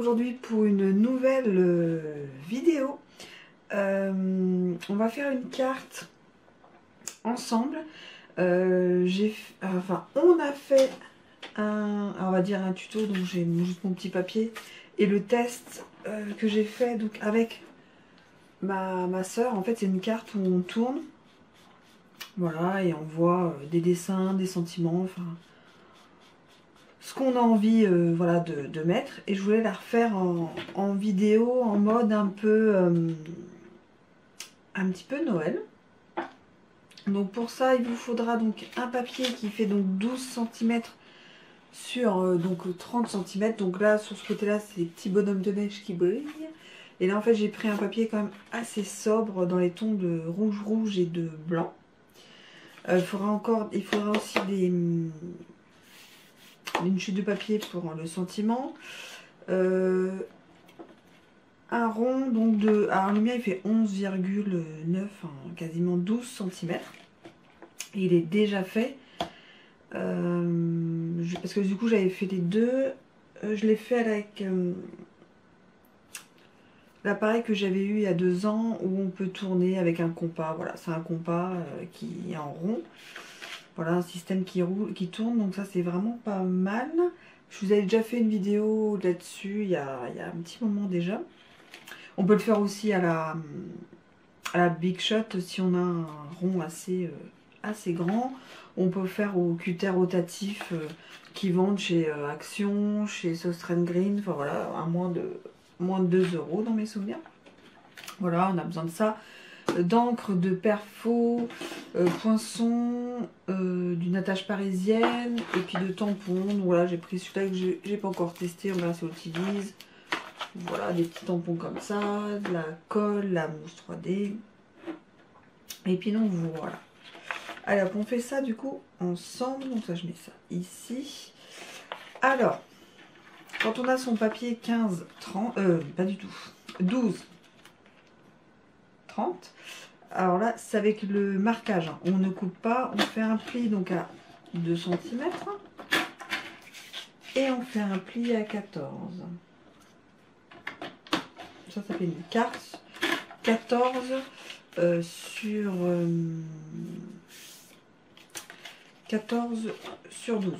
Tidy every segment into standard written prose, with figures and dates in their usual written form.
aujourd'hui pour une nouvelle vidéo. On va faire une carte ensemble. On a fait on va dire un tuto, donc j'ai juste mon petit papier et le test que j'ai fait donc avec ma soeur. En fait, c'est une carte où on tourne, voilà, et on voit des dessins, des sentiments, enfin ce qu'on a envie voilà, de mettre. Et je voulais la refaire en vidéo, en mode un peu un petit peu Noël. Donc pour ça, il vous faudra donc un papier qui fait donc 12 cm sur donc 30 cm. Donc là, sur ce côté-là, c'est les petits bonhommes de neige qui brillent. Et là, en fait, j'ai pris un papier quand même assez sobre dans les tons de rouge et de blanc. Il faudra aussi une chute de papier pour le sentiment. Un rond donc de... Alors le mien il fait 11,9, hein, quasiment 12 cm. Et il est déjà fait. Parce que du coup j'avais fait les deux. Je l'ai fait avec l'appareil que j'avais eu il y a 2 ans où on peut tourner avec un compas. Voilà, c'est un compas qui est en rond. Voilà, un système qui tourne. Donc ça c'est vraiment pas mal. Je vous avais déjà fait une vidéo là-dessus il y a un petit moment déjà. On peut le faire aussi à la Big Shot si on a un rond assez grand. On peut faire au cutter rotatif qui vendent chez Action, chez Sostrand Green, enfin voilà, à moins de 2 € dans mes souvenirs. Voilà, on a besoin de ça. D'encre, de perfo, poinçon, d'une attache parisienne et puis de tampons. Donc voilà, j'ai pris celui-là que j'ai pas encore testé, on verra si on l'utilise. Voilà, des petits tampons comme ça, de la colle, la mousse 3D. Et puis donc voilà. Alors, on fait ça du coup ensemble. Donc ça, je mets ça ici. Alors, quand on a son papier 15, 30, pas du tout, 12, 30. Alors là, c'est avec le marquage. Hein. On ne coupe pas, on fait un pli donc à 2 cm. Et on fait un pli à 14. Ça fait une carte. 14 sur 14 sur 12.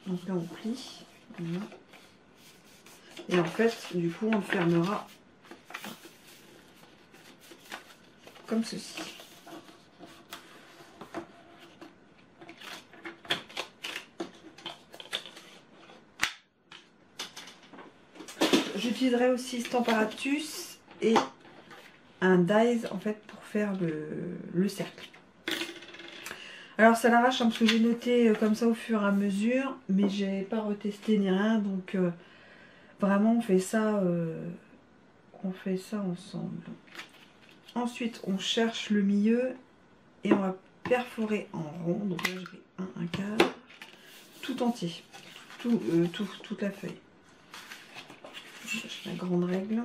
Donc là on plie. Voilà. Et en fait, du coup, on le fermera comme ceci. J'utiliserai aussi Stamparatus et un dies en fait pour faire le cercle. Alors ça l'arrache hein, parce que j'ai noté comme ça au fur et à mesure, mais j'ai pas retesté ni rien, donc vraiment on fait ça ensemble. Ensuite on cherche le milieu et on va perforer en rond. Donc là je fais un quart, tout entier, toute la feuille. Je cherche la grande règle.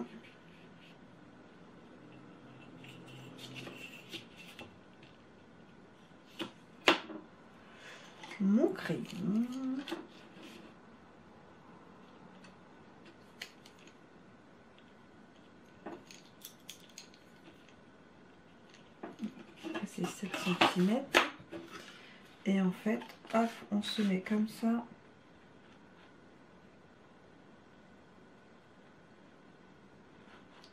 Mon crayon. C'est 7 cm. Et en fait, hop, on se met comme ça.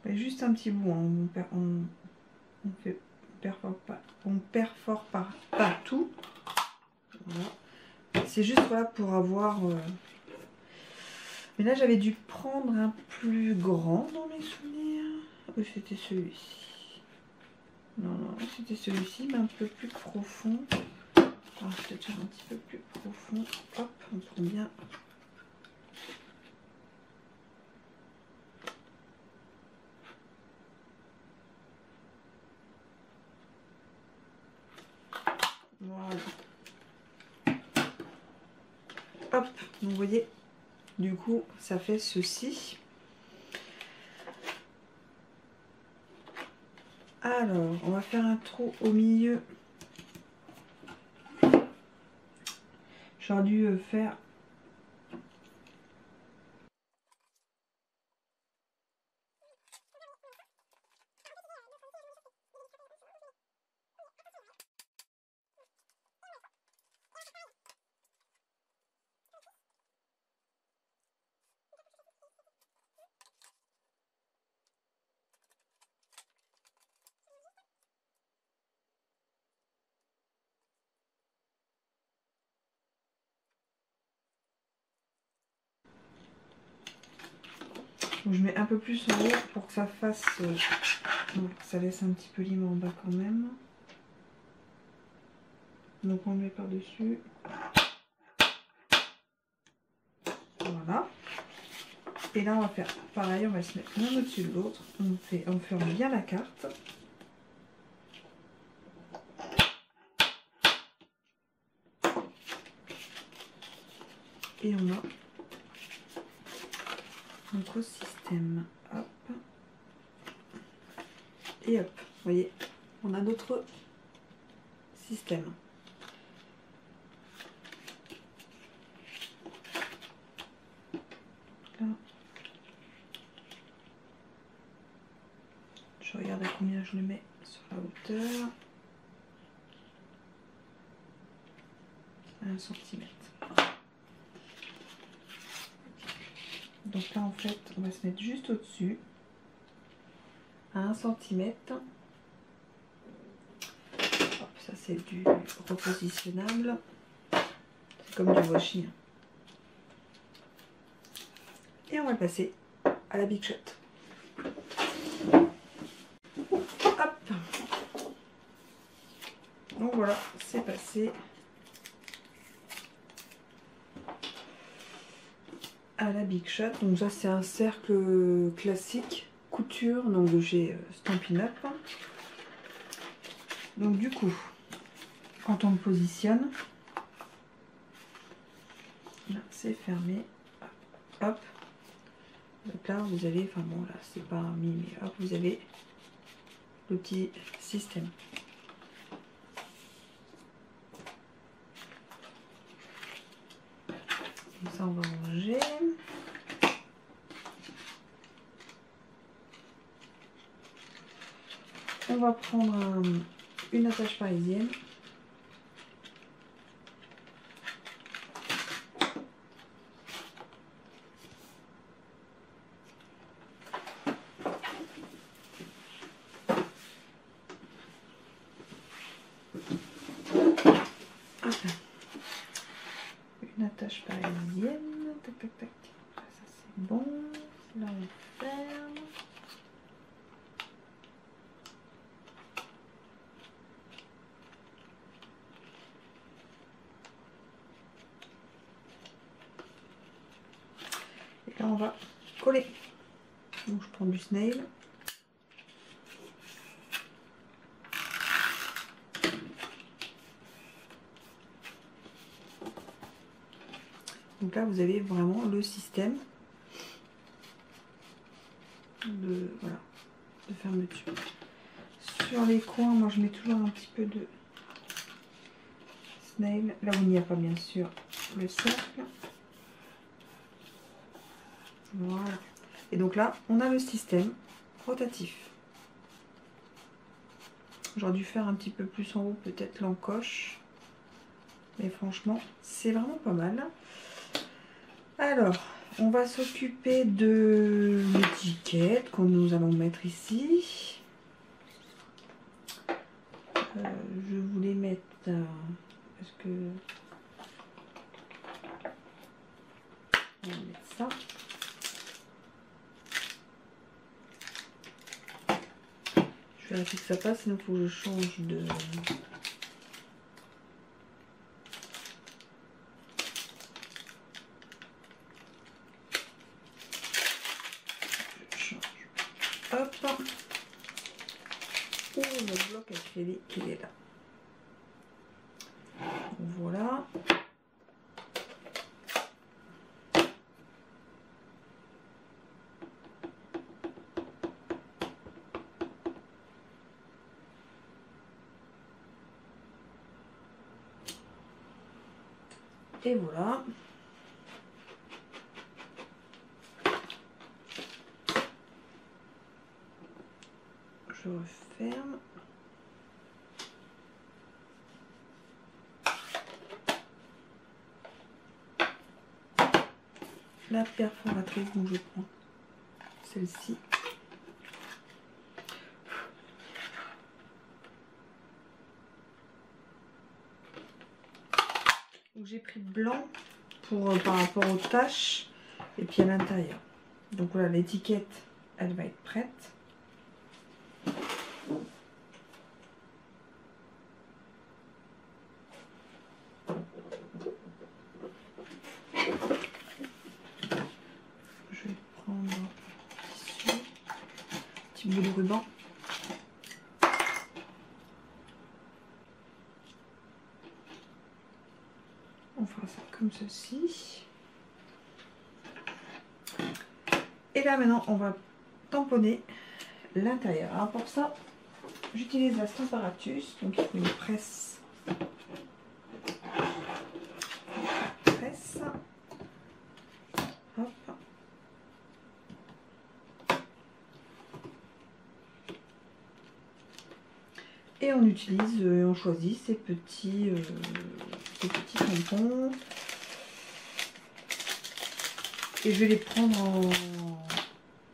Et juste un petit bout, hein. On perfore pas tout. Voilà. C'est juste voilà, pour avoir... Mais là, j'avais dû prendre un plus grand dans mes souvenirs. Ou c'était celui-ci? Non, c'était celui-ci, mais un peu plus profond. Alors, peut-être un petit peu plus profond. Hop, on prend bien. Voilà. Hop, donc vous voyez, du coup, ça fait ceci. Alors, on va faire un trou au milieu. J'aurais dû faire... Donc je mets un peu plus en haut pour que ça fasse... donc ça laisse un petit peu libre en bas quand même. Donc on le met par-dessus. Voilà. Et là on va faire pareil, on va se mettre l'un au-dessus de l'autre. On ferme bien la carte. Et on a notre système. Hop. Et hop. Vous voyez, on a notre système. Là. Je regarde à combien je le mets sur la hauteur. 1 cm. Donc là en fait on va se mettre juste au-dessus à 1 cm. Ça c'est du repositionnable. C'est comme du washi. Et on va le passer à la Big Shot. Hop. Donc voilà, c'est passé à la Big Shot. Donc ça c'est un cercle classique couture, donc de chez Stampin' Up. Donc du coup, quand on le positionne, là c'est fermé, hop. Donc là vous avez, enfin bon là c'est pas mis, mais hop vous avez le petit système. Donc ça on va ranger. On va prendre une attache parisienne. Une attache parisienne. Tac, tac, tac. Ça c'est bon. Là on ferme. Et là on va coller. Donc je prends du snail. Donc là vous avez vraiment le système de, voilà, de fermeture. Sur les coins, moi je mets toujours un petit peu de snail. Là où il n'y a pas bien sûr le cercle. Voilà. Et donc là, on a le système rotatif. J'aurais dû faire un petit peu plus en haut, peut-être l'encoche. Mais franchement, c'est vraiment pas mal. Alors, on va s'occuper de l'étiquette que nous allons mettre ici. Je voulais mettre... Est-ce que... On va mettre ça. Je vérifie que ça passe, sinon il faut que je change de... Je change. Hop. Oh, le bloc acrylique qui est là. Voilà. Et voilà. Je referme. La perforatrice, donc je prends celle-ci. J'ai pris blanc pour par rapport aux taches et puis à l'intérieur. Donc voilà, l'étiquette, elle va être prête. Je vais prendre un petit bout de ruban. On fera ça comme ceci. Et là maintenant on va tamponner l'intérieur. Alors pour ça, j'utilise la Stamparatus, donc il faut une presse. Hop. Et on utilise, on choisit ces petits tampons. Et je vais les prendre en...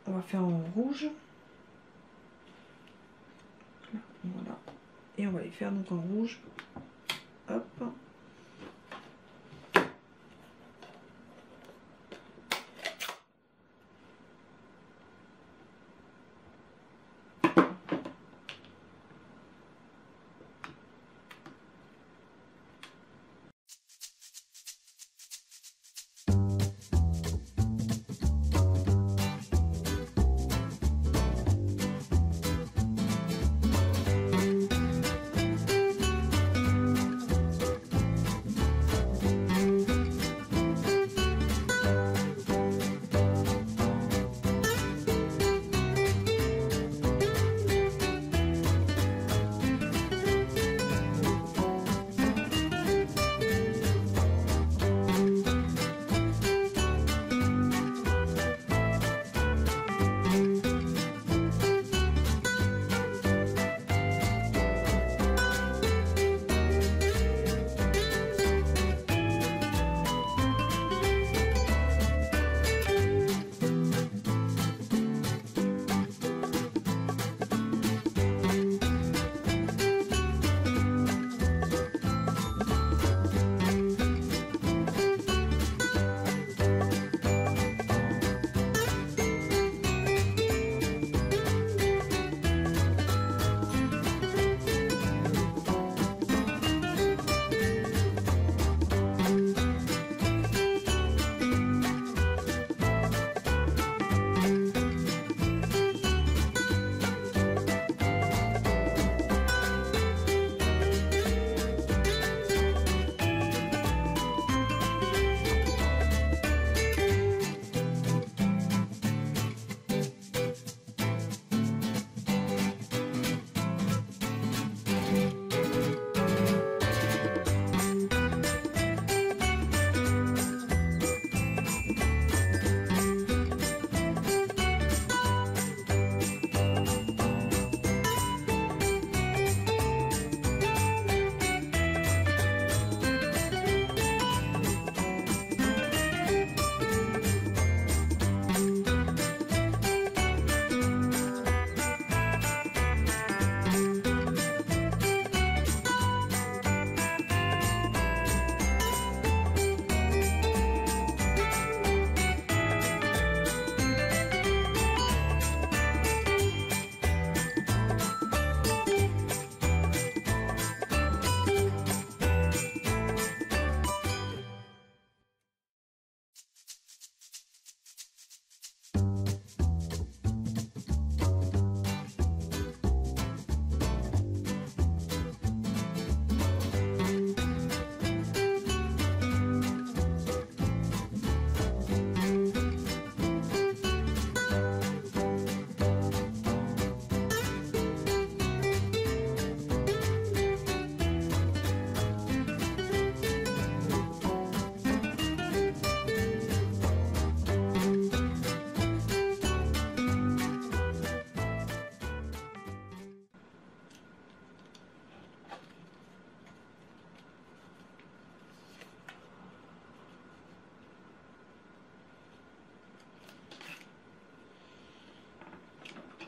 On va faire en rouge. Voilà. Et on va les faire donc en rouge. Hop.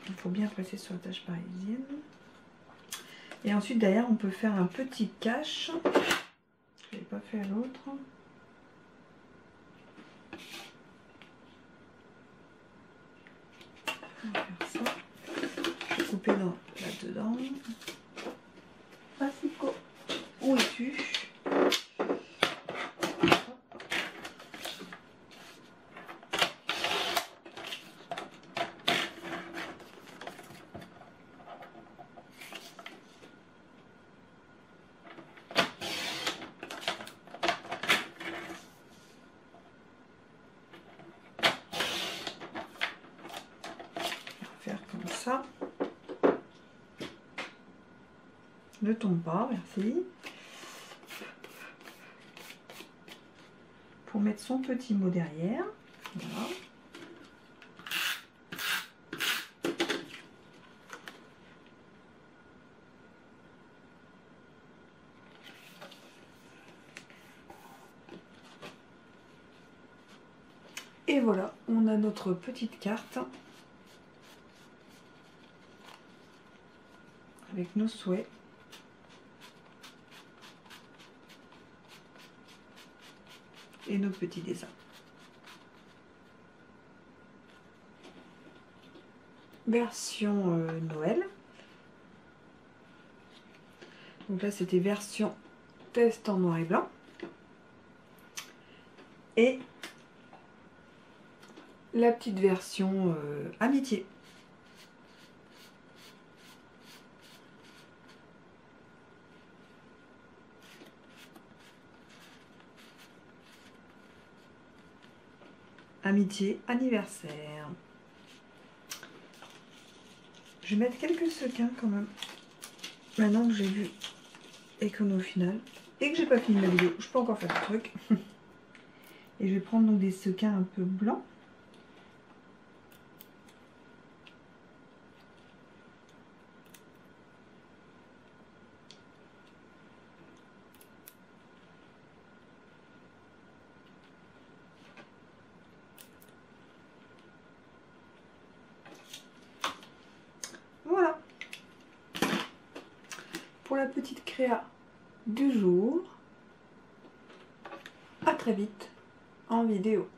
Il faut bien presser sur la tâche parisienne. Et ensuite derrière on peut faire un petit cache. Je ne l'ai pas fait à l'autre. On va faire ça. Je vais couper là-dedans. Asico, où es-tu? Faire comme ça. Ne tombe pas, merci. Pour mettre son petit mot derrière. Voilà. Et voilà, on a notre petite carte avec nos souhaits. Et nos petits dessins. Version Noël. Donc là c'était version test en noir et blanc. Et la petite version amitié. Amitié anniversaire. Je vais mettre quelques sequins quand même. Maintenant que j'ai vu Econo final et que j'ai pas fini la vidéo, je peux encore faire un truc. Et je vais prendre donc des sequins un peu blancs. Voilà pour la petite créa du jour. À très vite en vidéo.